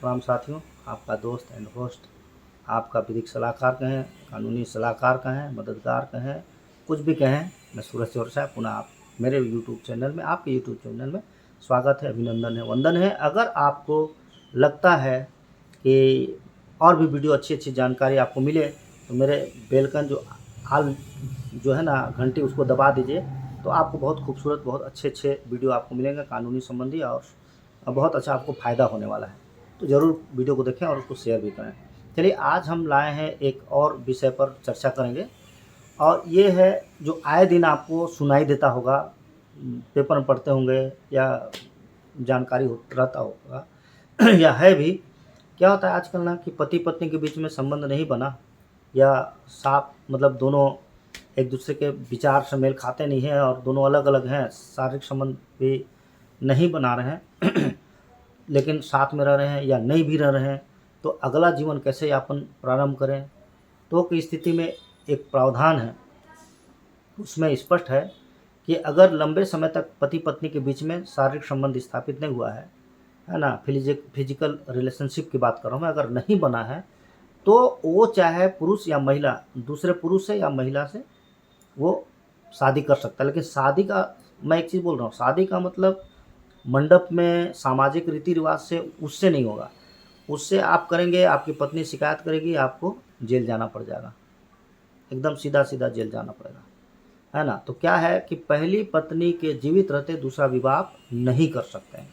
प्रणाम साथियों, आपका दोस्त एंड होस्ट, आपका विधिक सलाहकार कहें, कानूनी सलाहकार कहें, मददगार कहें, कुछ भी कहें, मैं सूरज चौरसिया पुनः आप मेरे यूट्यूब चैनल में, आपके यूट्यूब चैनल में स्वागत है, अभिनंदन है, वंदन है। अगर आपको लगता है कि और भी वीडियो अच्छी जानकारी आपको मिले तो मेरे बेलकन जो है ना घंटी, उसको दबा दीजिए, तो आपको बहुत खूबसूरत, बहुत अच्छे वीडियो आपको मिलेंगे कानूनी संबंधी, और बहुत अच्छा आपको फ़ायदा होने वाला है। तो ज़रूर वीडियो को देखें और उसको शेयर भी करें। चलिए, आज हम लाए हैं एक और विषय पर चर्चा करेंगे, और ये है जो आए दिन आपको सुनाई देता होगा, पेपर में पढ़ते होंगे या जानकारी रहता होगा या है भी। क्या होता है आजकल ना कि पति पत्नी के बीच में संबंध नहीं बना, या साफ मतलब दोनों एक दूसरे के विचार से मेल खाते नहीं हैं और दोनों अलग अलग हैं, शारीरिक संबंध भी नहीं बना रहे हैं लेकिन साथ में रह रहे हैं या नहीं भी रह रहे हैं, तो अगला जीवन कैसे यापन प्रारंभ करें। तो की स्थिति में एक प्रावधान है, उसमें स्पष्ट है कि अगर लंबे समय तक पति पत्नी के बीच में शारीरिक संबंध स्थापित नहीं हुआ है ना, फिजिकल रिलेशनशिप की बात कर रहा हूँ मैं, अगर नहीं बना है तो वो चाहे पुरुष या महिला, दूसरे पुरुष से या महिला से वो शादी कर सकता है। लेकिन शादी का, मैं एक चीज़ बोल रहा हूँ, शादी का मतलब मंडप में सामाजिक रीति रिवाज से, उससे नहीं होगा। उससे आप करेंगे, आपकी पत्नी शिकायत करेगी, आपको जेल जाना पड़ जाएगा, एकदम सीधा सीधा जेल जाना पड़ेगा, है ना। तो क्या है कि पहली पत्नी के जीवित रहते दूसरा विवाह नहीं कर सकते हैं।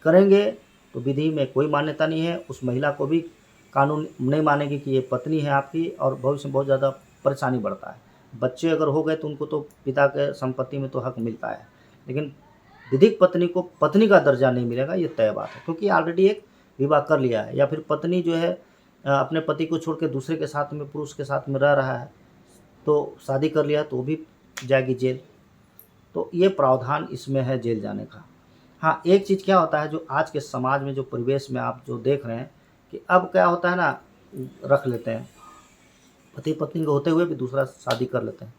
करेंगे तो विधि में कोई मान्यता नहीं है, उस महिला को भी कानून नहीं मानेगी कि ये पत्नी है आपकी, और भविष्य में बहुत ज़्यादा परेशानी बढ़ता है। बच्चे अगर हो गए तो उनको तो पिता के संपत्ति में तो हक मिलता है, लेकिन विधिक पत्नी को पत्नी का दर्जा नहीं मिलेगा, ये तय बात है, क्योंकि ऑलरेडी एक विवाह कर लिया है। या फिर पत्नी जो है अपने पति को छोड़ के दूसरे के साथ में, पुरुष के साथ में रह रहा है, तो शादी कर लिया तो भी जाएगी जेल। तो ये प्रावधान इसमें है जेल जाने का। हाँ, एक चीज़ क्या होता है, जो आज के समाज में, जो परिवेश में आप जो देख रहे हैं कि अब क्या होता है ना, रख लेते हैं पति पत्नी को होते हुए भी दूसरा शादी कर लेते हैं,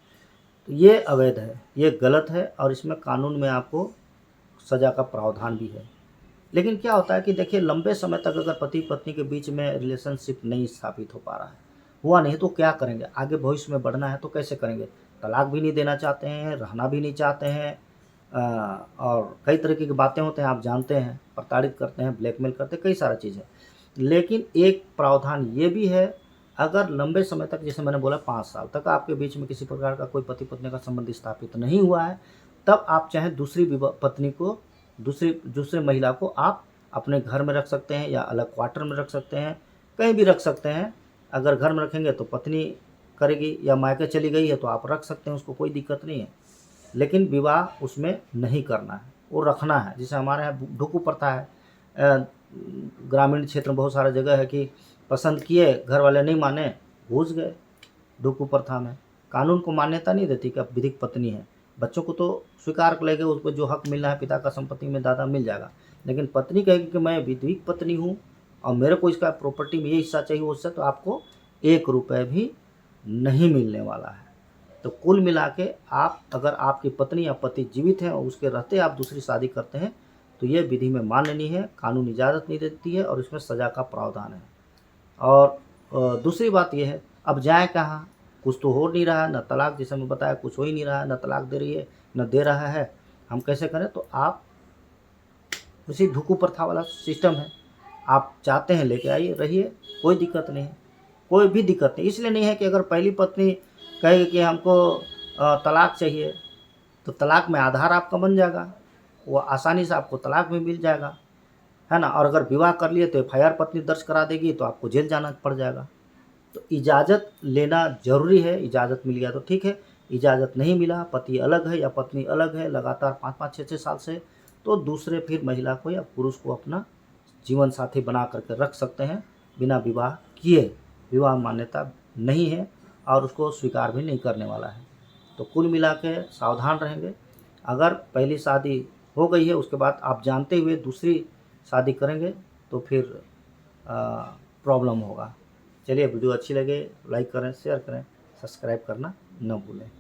तो ये अवैध है, ये गलत है, और इसमें कानून में आपको सज़ा का प्रावधान भी है। लेकिन क्या होता है कि देखिए, लंबे समय तक अगर पति पत्नी के बीच में रिलेशनशिप नहीं स्थापित हो पा रहा है, हुआ नहीं, तो क्या करेंगे, आगे भविष्य में बढ़ना है तो कैसे करेंगे। तलाक भी नहीं देना चाहते हैं, रहना भी नहीं चाहते हैं, और कई तरीके की बातें होते हैं, आप जानते हैं, प्रताड़ित करते हैं, ब्लैकमेल करते हैं, कई सारा चीज़ है। लेकिन एक प्रावधान ये भी है, अगर लंबे समय तक, जैसे मैंने बोला 5 साल तक आपके बीच में किसी प्रकार का कोई पति पत्नी का संबंध स्थापित नहीं हुआ है, तब आप चाहे दूसरी पत्नी को, दूसरे महिला को आप अपने घर में रख सकते हैं, या अलग क्वार्टर में रख सकते हैं, कहीं भी रख सकते हैं। अगर घर में रखेंगे तो पत्नी करेगी, या मायके चली गई है तो आप रख सकते हैं, उसको कोई दिक्कत नहीं है। लेकिन विवाह उसमें नहीं करना है, वो रखना है। जैसे हमारे यहाँ ढुकू प्रथा है, ग्रामीण क्षेत्र में बहुत सारा जगह है कि पसंद किए, घर वाले नहीं माने, घुस गए ढुकू प्रथा में। कानून को मान्यता नहीं देती कि अब विधिक पत्नी है। बच्चों को तो स्वीकार कर लेंगे, उसको जो हक मिलना है पिता का संपत्ति में दादा मिल जाएगा, लेकिन पत्नी कहेगी कि मैं विधिक पत्नी हूँ और मेरे को इसका प्रॉपर्टी में ये हिस्सा चाहिए, उससे तो आपको 1 रुपये भी नहीं मिलने वाला है। तो कुल मिला के, आप अगर आपकी पत्नी या पति जीवित हैं और उसके रहते आप दूसरी शादी करते हैं, तो ये विधि में मान्य नहीं है, कानून इजाज़त नहीं देती है, और इसमें सज़ा का प्रावधान है। और दूसरी बात ये है, अब जाए कहाँ, कुछ तो हो नहीं रहा है, न तलाक, जैसे मैं बताया, कुछ हो ही नहीं रहा है, न तलाक दे रही है, न दे रहा है, हम कैसे करें। तो आप उसी ढुकू प्रथा वाला सिस्टम है, आप चाहते हैं लेके आइए, रहिए, कोई दिक्कत नहीं है, कोई भी दिक्कत नहीं। इसलिए नहीं है कि अगर पहली पत्नी कहेगी कि हमको तलाक चाहिए, तो तलाक में आधार आपका बन जाएगा, वो आसानी से आपको तलाक भी मिल जाएगा, है ना। और अगर विवाह कर लिए तो एफआईआर पत्नी दर्ज करा देगी, तो आपको जेल जाना पड़ जाएगा। तो इजाज़त लेना ज़रूरी है, इजाज़त मिल गया तो ठीक है, इजाज़त नहीं मिला, पति अलग है या पत्नी अलग है लगातार 5-5, 6-6 साल से, तो दूसरे फिर महिला को या पुरुष को अपना जीवन साथी बना करके रख सकते हैं, बिना विवाह किए। विवाह मान्यता नहीं है और उसको स्वीकार भी नहीं करने वाला है। तो कुल मिला के सावधान रहेंगे। अगर पहली शादी हो गई है, उसके बाद आप जानते हुए दूसरी शादी करेंगे तो फिर प्रॉब्लम होगा। चलिए, वीडियो अच्छी लगे लाइक करें, शेयर करें, सब्सक्राइब करना न भूलें।